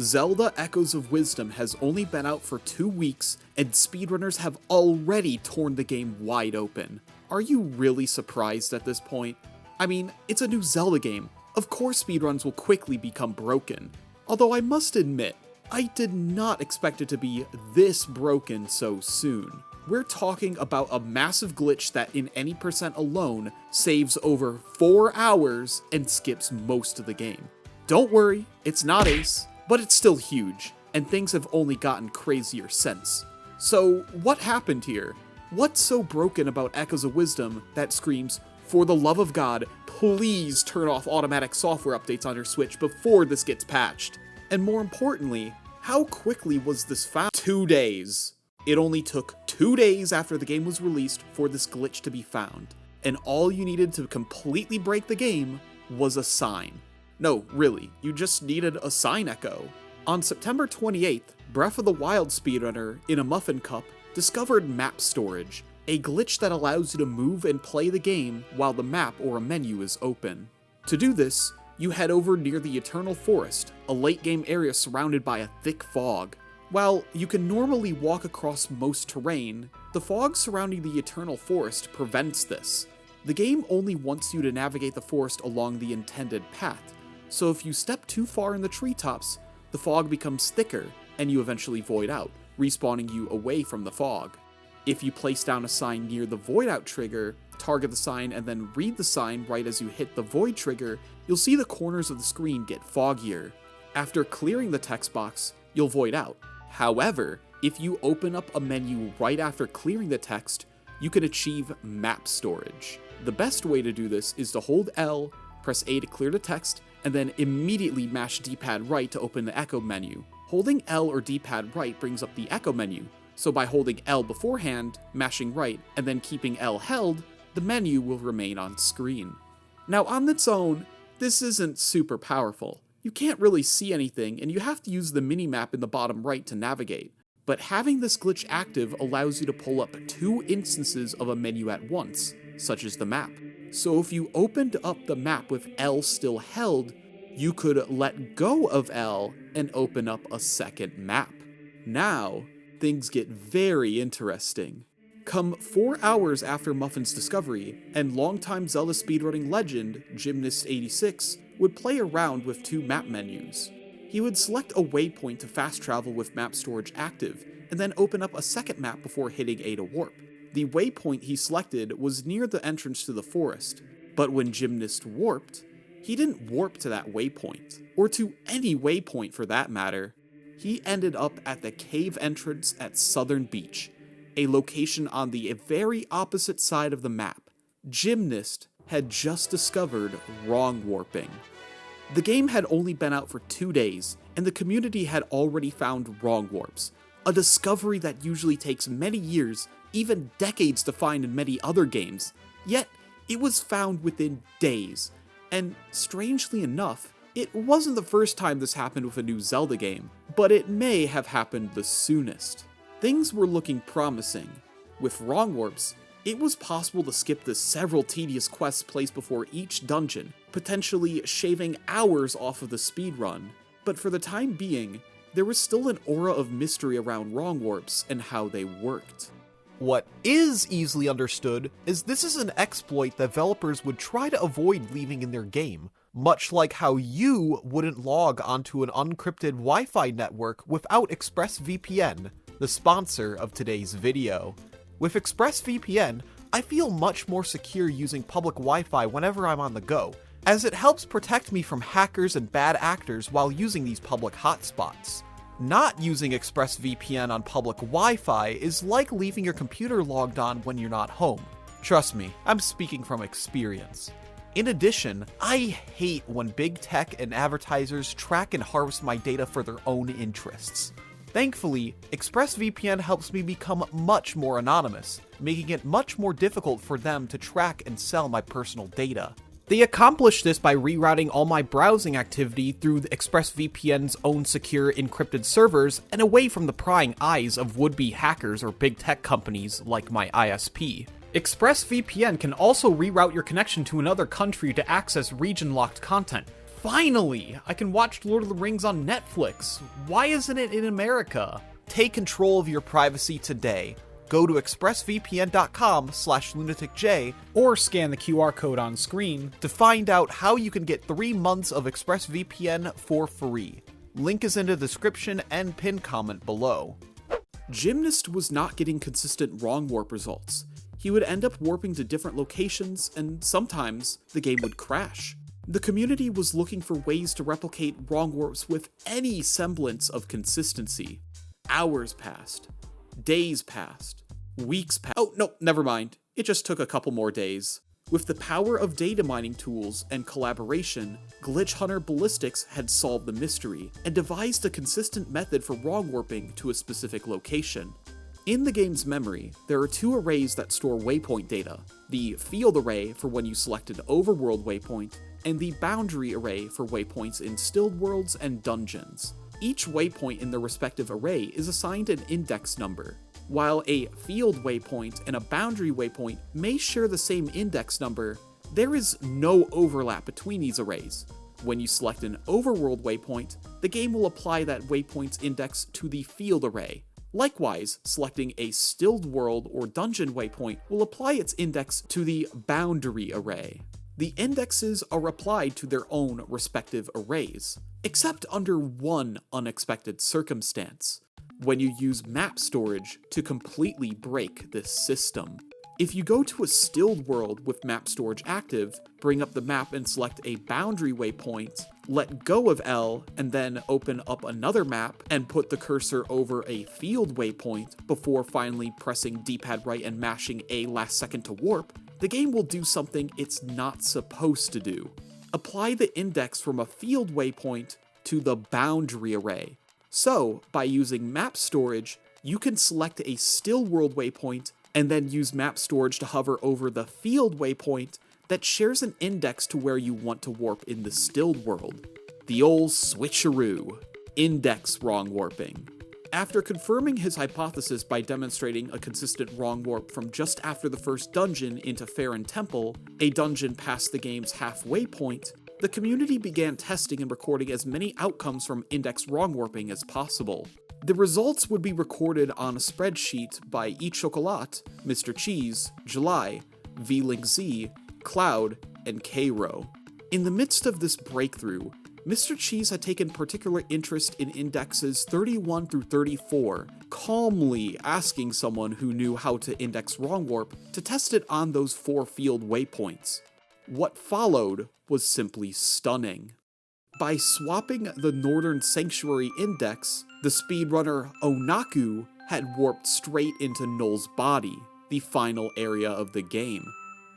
Zelda Echoes of Wisdom has only been out for 2 weeks, and speedrunners have already torn the game wide open. Are you really surprised at this point? I mean, it's a new Zelda game. Of course speedruns will quickly become broken. Although I must admit, I did not expect it to be this broken so soon. We're talking about a massive glitch that in any percent alone saves over 4 hours and skips most of the game. Don't worry, it's not Ace, but it's still huge, and things have only gotten crazier since. So what happened here? What's so broken about Echoes of Wisdom that screams, "For the love of God, please turn off automatic software updates on your Switch before this gets patched"? And more importantly, how quickly was this found? 2 days. It only took 2 days after the game was released for this glitch to be found, and all you needed to completely break the game was a sign. No, really, you just needed a sign echo. On September 28th, Breath of the Wild speedrunner in a muffin cup discovered map storage, a glitch that allows you to move and play the game while the map or a menu is open. To do this, you head over near the Eternal Forest, a late game area surrounded by a thick fog. While you can normally walk across most terrain, the fog surrounding the Eternal Forest prevents this. The game only wants you to navigate the forest along the intended path, so if you step too far in the treetops, the fog becomes thicker and you eventually void out, respawning you away from the fog. If you place down a sign near the void out trigger, target the sign and then read the sign right as you hit the void trigger, you'll see the corners of the screen get foggier. After clearing the text box, you'll void out. However, if you open up a menu right after clearing the text, you can achieve map storage. The best way to do this is to hold L, press A to clear the text, and then immediately mash D-pad right to open the echo menu. Holding L or D-pad right brings up the echo menu, so by holding L beforehand, mashing right, and then keeping L held, the menu will remain on screen. Now on its own, this isn't super powerful. You can't really see anything, and you have to use the minimap in the bottom right to navigate. But having this glitch active allows you to pull up 2 instances of a menu at once, such as the map. So if you opened up the map with L still held, you could let go of L and open up a second map. Now, things get very interesting. Come 4 hours after Muffin's discovery, and longtime Zelda speedrunning legend, Gymnast86, would play around with 2 map menus. He would select a waypoint to fast travel with map storage active, and then open up a second map before hitting A to warp. The waypoint he selected was near the entrance to the forest, but when Gymnast warped, he didn't warp to that waypoint, or to any waypoint for that matter. He ended up at the cave entrance at Southern Beach, a location on the very opposite side of the map. Gymnast had just discovered wrong warping. The game had only been out for 2 days, and the community had already found wrong warps, a discovery that usually takes many years, even decades to find in many other games. Yet, it was found within days, and strangely enough, it wasn't the first time this happened with a new Zelda game, but it may have happened the soonest. Things were looking promising. With wrong warps, it was possible to skip the several tedious quests placed before each dungeon, potentially shaving hours off of the speedrun. But for the time being, there was still an aura of mystery around wrong warps and how they worked. What is easily understood is this is an exploit developers would try to avoid leaving in their game, much like how you wouldn't log onto an unencrypted Wi-Fi network without ExpressVPN, the sponsor of today's video. With ExpressVPN, I feel much more secure using public Wi-Fi whenever I'm on the go, as it helps protect me from hackers and bad actors while using these public hotspots. Not using ExpressVPN on public Wi-Fi is like leaving your computer logged on when you're not home. Trust me, I'm speaking from experience. In addition, I hate when big tech and advertisers track and harvest my data for their own interests. Thankfully, ExpressVPN helps me become much more anonymous, making it much more difficult for them to track and sell my personal data. They accomplish this by rerouting all my browsing activity through the ExpressVPN's own secure encrypted servers and away from the prying eyes of would-be hackers or big tech companies like my ISP. ExpressVPN can also reroute your connection to another country to access region-locked content, Finally! I can watch Lord of the Rings on Netflix. Why isn't it in America? Take control of your privacy today. Go to expressvpn.com/lunaticj Or scan the QR code on screen to find out how you can get 3 months of ExpressVPN for free. Link is in the description and pinned comment below. Gymnast was not getting consistent wrong warp results. He would end up warping to different locations, and sometimes the game would crash. The community was looking for ways to replicate wrong warps with any semblance of consistency. Hours passed. Days passed. Weeks passed. Oh, no, never mind. It just took a couple more days. With the power of data mining tools and collaboration, Glitch Hunter Ballistics had solved the mystery and devised a consistent method for wrong warping to a specific location. In the game's memory, there are 2 arrays that store waypoint data: the field array for when you select an overworld waypoint, and the boundary array for waypoints in stilled worlds and dungeons. Each waypoint in their respective array is assigned an index number. While a field waypoint and a boundary waypoint may share the same index number, there is no overlap between these arrays. When you select an overworld waypoint, the game will apply that waypoint's index to the field array. Likewise, selecting a stilled world or dungeon waypoint will apply its index to the boundary array. The indexes are applied to their own respective arrays, except under one unexpected circumstance: when you use map storage to completely break this system. If you go to a stilled world with map storage active, bring up the map and select a boundary waypoint, let go of L, and then open up another map and put the cursor over a field waypoint before finally pressing D-pad right and mashing A last second to warp, the game will do something it's not supposed to do. Apply the index from a field waypoint to the boundary array. So, by using map storage, you can select a still world waypoint and then use map storage to hover over the field waypoint that shares an index to where you want to warp in the stilled world. The old switcheroo. Index wrong warping. After confirming his hypothesis by demonstrating a consistent wrong warp from just after the first dungeon into Farron Temple, a dungeon past the game's halfway point, the community began testing and recording as many outcomes from index wrong warping as possible. The results would be recorded on a spreadsheet by Eat Chocolat, Mr. Cheese, July, V-Link Z, Cloud, and K-Row. In the midst of this breakthrough, Mr. Cheese had taken particular interest in indexes 31 through 34, calmly asking someone who knew how to index wrong warp to test it on those 4 field waypoints. What followed was simply stunning. By swapping the Northern Sanctuary index, the speedrunner Onaku had warped straight into Null's body, the final area of the game,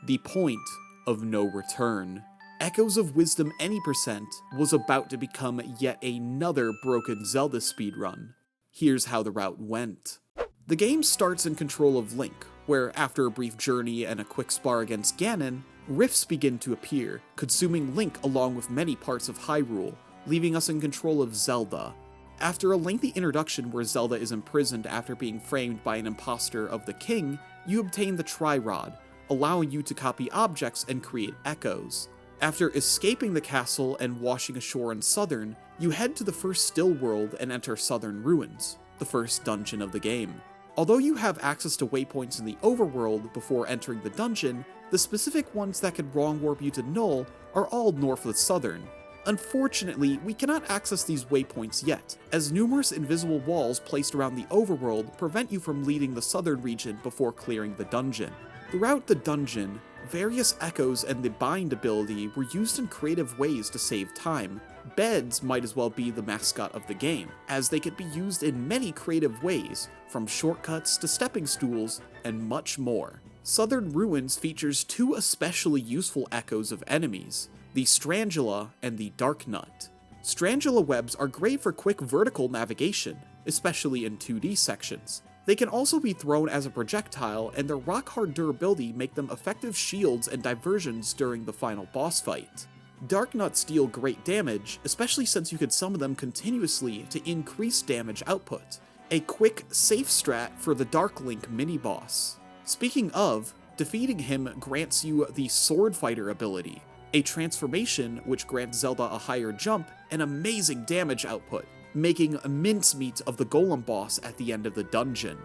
the point of no return. Echoes of Wisdom Any Percent was about to become yet another broken Zelda speedrun. Here's how the route went. The game starts in control of Link, where after a brief journey and a quick spar against Ganon, rifts begin to appear, consuming Link along with many parts of Hyrule, leaving us in control of Zelda. After a lengthy introduction where Zelda is imprisoned after being framed by an imposter of the king, you obtain the Tri-Rod, allowing you to copy objects and create echoes. After escaping the castle and washing ashore in Southern, you head to the first still world and enter Southern Ruins, the first dungeon of the game. Although you have access to waypoints in the overworld before entering the dungeon, the specific ones that could wrong warp you to Null are all north of Southern. Unfortunately, we cannot access these waypoints yet, as numerous invisible walls placed around the overworld prevent you from leaving the Southern region before clearing the dungeon. Throughout the dungeon, various echoes and the bind ability were used in creative ways to save time. Beds might as well be the mascot of the game, as they could be used in many creative ways, from shortcuts to stepping stools, and much more. Southern Ruins features 2 especially useful echoes of enemies, the Strangula and the Dark Nut. Strangula webs are great for quick vertical navigation, especially in 2D sections. They can also be thrown as a projectile, and their rock-hard durability make them effective shields and diversions during the final boss fight. Dark Nuts deal great damage, especially since you could summon them continuously to increase damage output. A quick, safe strat for the Dark Link mini-boss. Speaking of, defeating him grants you the Sword Fighter ability. a transformation which grants Zelda a higher jump and amazing damage output, making mincemeat of the golem boss at the end of the dungeon.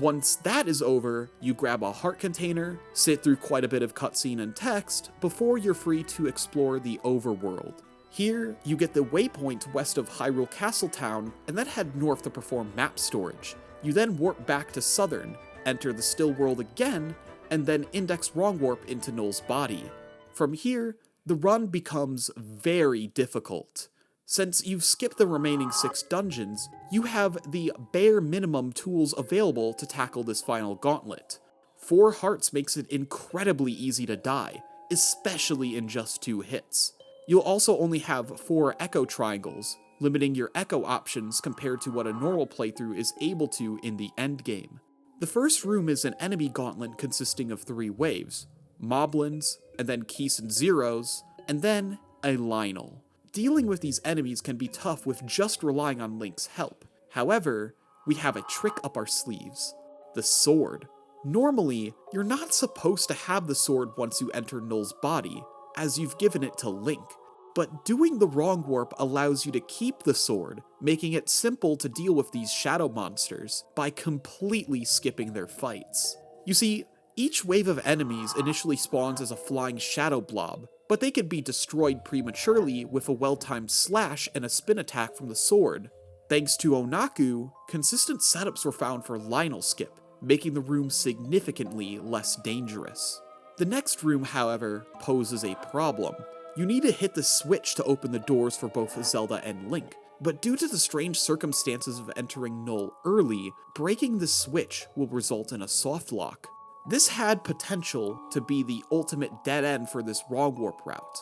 Once that is over, you grab a heart container, sit through quite a bit of cutscene and text, before you're free to explore the overworld. Here, you get the waypoint west of Hyrule Castletown, and then head north to perform map storage. You then warp back to Southern, enter the Still World again, and then index wrong warp into Null's body. From here, the run becomes very difficult. Since you've skipped the remaining 6 dungeons, you have the bare minimum tools available to tackle this final gauntlet. 4 hearts makes it incredibly easy to die, especially in just 2 hits. You'll also only have 4 echo triangles, limiting your echo options compared to what a normal playthrough is able to in the endgame. The first room is an enemy gauntlet consisting of 3 waves, Moblins, and then Keese and Zeros, and then a Lionel. Dealing with these enemies can be tough with just relying on Link's help. However, we have a trick up our sleeves: the sword. Normally, you're not supposed to have the sword once you enter Null's body, as you've given it to Link, but doing the wrong warp allows you to keep the sword, making it simple to deal with these shadow monsters by completely skipping their fights. You see, each wave of enemies initially spawns as a flying shadow blob, but they could be destroyed prematurely with a well-timed slash and a spin attack from the sword. Thanks to Onaku, consistent setups were found for Lionel skip, making the room significantly less dangerous. The next room, however, poses a problem. You need to hit the switch to open the doors for both Zelda and Link, but due to the strange circumstances of entering Null early, breaking the switch will result in a soft lock. This had potential to be the ultimate dead end for this wrong warp route,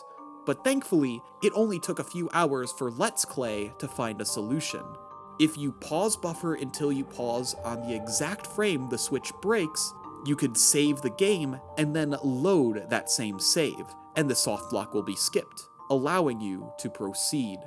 but thankfully, it only took a few hours for Let's Clay to find a solution. If you pause buffer until you pause on the exact frame the switch breaks, you could save the game and then load that same save, and the soft lock will be skipped, allowing you to proceed.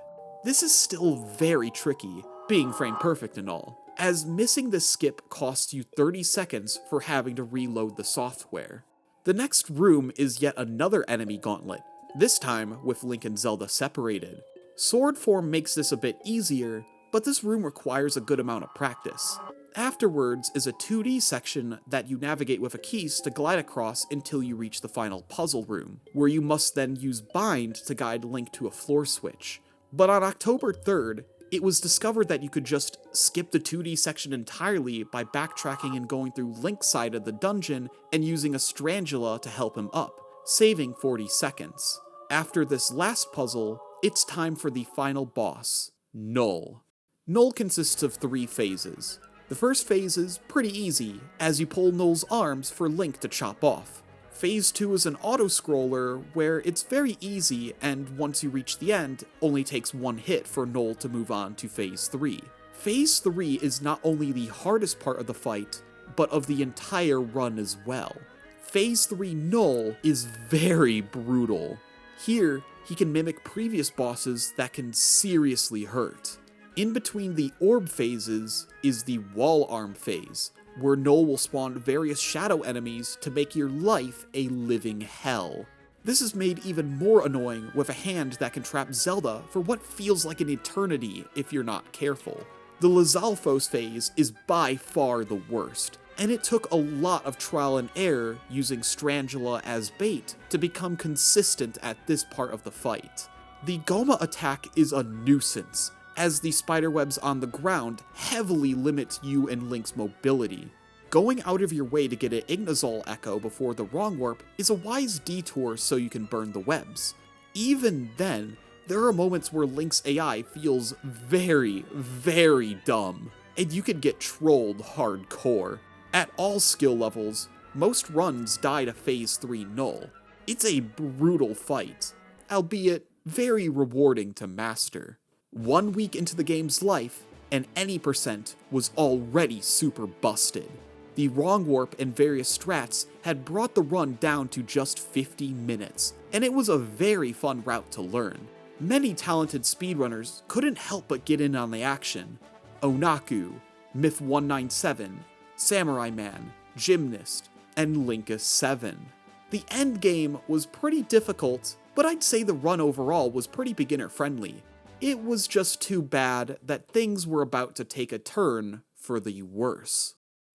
This is still very tricky, being frame perfect and all, as missing this skip costs you 30 seconds for having to reload the software. The next room is yet another enemy gauntlet, this time with Link and Zelda separated. Sword form makes this a bit easier, but this room requires a good amount of practice. Afterwards is a 2D section that you navigate with a Keese to glide across until you reach the final puzzle room, where you must then use Bind to guide Link to a floor switch. But on October 3rd, it was discovered that you could just skip the 2D section entirely by backtracking and going through Link's side of the dungeon and using a Strangula to help him up, saving 40 seconds. After this last puzzle, it's time for the final boss, Null. Null consists of 3 phases. The first phase is pretty easy, as you pull Null's arms for Link to chop off. Phase 2 is an auto-scroller where it's very easy, and once you reach the end, only takes 1 hit for Null to move on to Phase 3. Phase 3 is not only the hardest part of the fight, but of the entire run as well. Phase 3 Null is very brutal. Here, he can mimic previous bosses that can seriously hurt. In between the orb phases is the wall arm phase, where Null will spawn various shadow enemies to make your life a living hell. This is made even more annoying with a hand that can trap Zelda for what feels like an eternity if you're not careful. The Lizalfos phase is by far the worst, and it took a lot of trial and error using Strangula as bait to become consistent at this part of the fight. The Goma attack is a nuisance, as the spiderwebs on the ground heavily limit you and Link's mobility. Going out of your way to get an Ignazol echo before the wrong warp is a wise detour so you can burn the webs. Even then, there are moments where Link's AI feels very, very dumb, and you can get trolled hardcore. At all skill levels, most runs die to Phase 3 Null. It's a brutal fight, albeit very rewarding to master. 1 week into the game's life, and any percent was already super busted. The wrong warp and various strats had brought the run down to just 50 minutes, and it was a very fun route to learn. Many talented speedrunners couldn't help but get in on the action. Onaku, Myth197, Samurai Man, Gymnast, and Linkus7. The endgame was pretty difficult, but I'd say the run overall was pretty beginner friendly. It was just too bad that things were about to take a turn for the worse.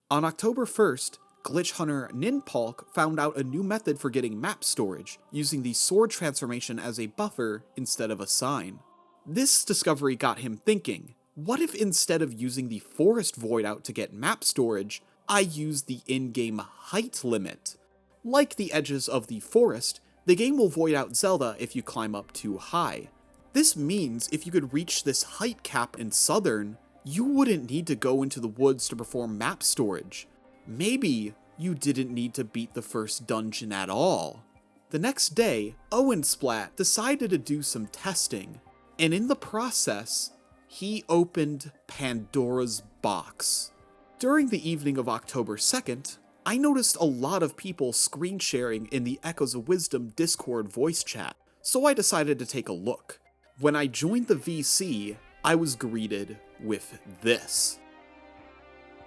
On October 1st, glitch hunter Ninpalk found out a new method for getting map storage, using the sword transformation as a buffer instead of a sign. This discovery got him thinking, what if instead of using the forest void out to get map storage, I use the in-game height limit? Like the edges of the forest, the game will void out Zelda if you climb up too high. This means if you could reach this height cap in Southern, you wouldn't need to go into the woods to perform map storage. Maybe you didn't need to beat the first dungeon at all. The next day, Owen Splat decided to do some testing, and in the process, he opened Pandora's box. During the evening of October 2nd, I noticed a lot of people screen sharing in the Echoes of Wisdom Discord voice chat, so I decided to take a look. When I joined the VC, I was greeted with this.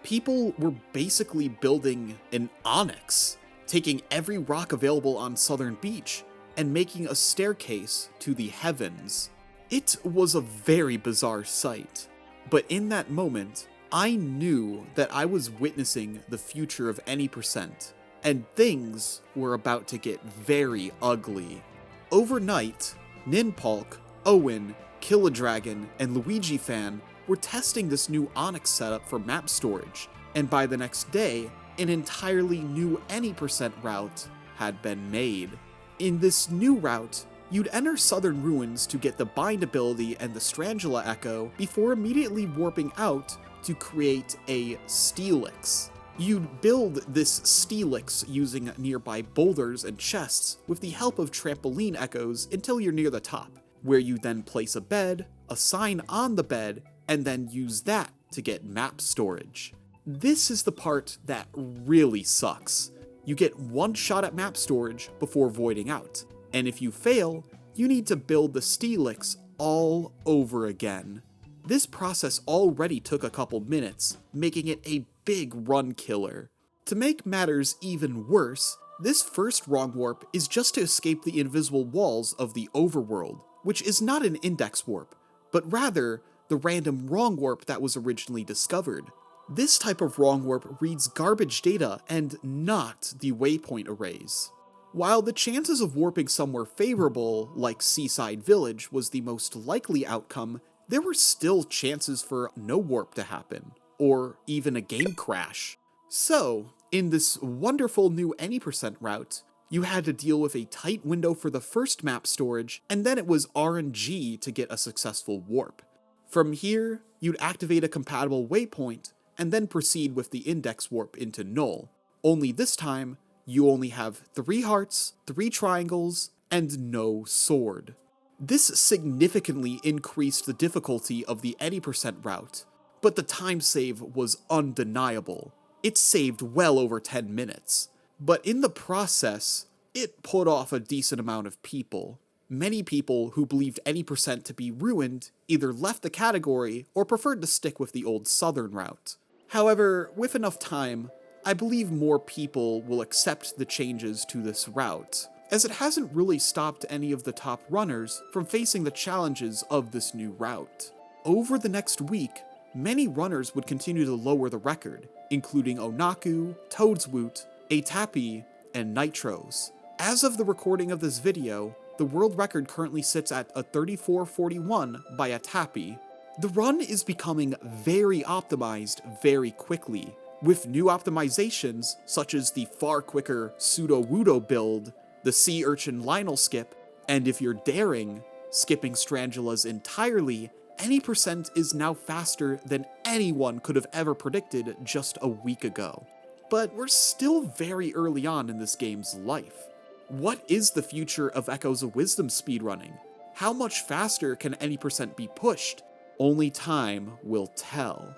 People were basically building an onyx, taking every rock available on Southern Beach and making a staircase to the heavens. It was a very bizarre sight, but in that moment, I knew that I was witnessing the future of any percent, and things were about to get very ugly. Overnight, Ninpalk, Owen, Killadragon, and Luigi Fan were testing this new Onyx setup for map storage, and by the next day, an entirely new any percent route had been made. In this new route, you'd enter Southern Ruins to get the Bind ability and the Strangula Echo before immediately warping out to create a Steelix. You'd build this Steelix using nearby boulders and chests with the help of trampoline echoes until you're near the top, where you then place a bed, a sign on the bed, and then use that to get map storage. This is the part that really sucks. You get one shot at map storage before voiding out, and if you fail, you need to build the Steelix all over again. This process already took a couple minutes, making it a big run killer. To make matters even worse, this first wrong warp is just to escape the invisible walls of the overworld, which is not an index warp, but rather the random wrong warp that was originally discovered. This type of wrong warp reads garbage data and not the waypoint arrays. While the chances of warping somewhere favorable, like Seaside Village, was the most likely outcome, there were still chances for no warp to happen, or even a game crash. So, in this wonderful new any percent route, you had to deal with a tight window for the first map storage, and then it was RNG to get a successful warp. From here, you'd activate a compatible waypoint, and then proceed with the index warp into Null. Only this time, you only have 3 hearts, 3 triangles, and no sword. This significantly increased the difficulty of the any percent route, but the time save was undeniable. It saved well over 10 minutes. But in the process, it put off a decent amount of people. Many people who believed any percent to be ruined either left the category or preferred to stick with the old Southern route. However, with enough time, I believe more people will accept the changes to this route, as it hasn't really stopped any of the top runners from facing the challenges of this new route. Over the next week, many runners would continue to lower the record, including Onaku, Toadswoot, Atapi, and Nitros. As of the recording of this video, the world record currently sits at a 34:41 by Atapi. The run is becoming very optimized very quickly, with new optimizations such as the far quicker Pseudo-Wudo build, the Sea Urchin Lionel skip, and if you're daring, skipping Strangulas entirely, any percent is now faster than anyone could have ever predicted just a week ago. But we're still very early on in this game's life. What is the future of Echoes of Wisdom speedrunning? How much faster can any percent be pushed? Only time will tell.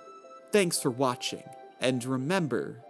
Thanks for watching, and remember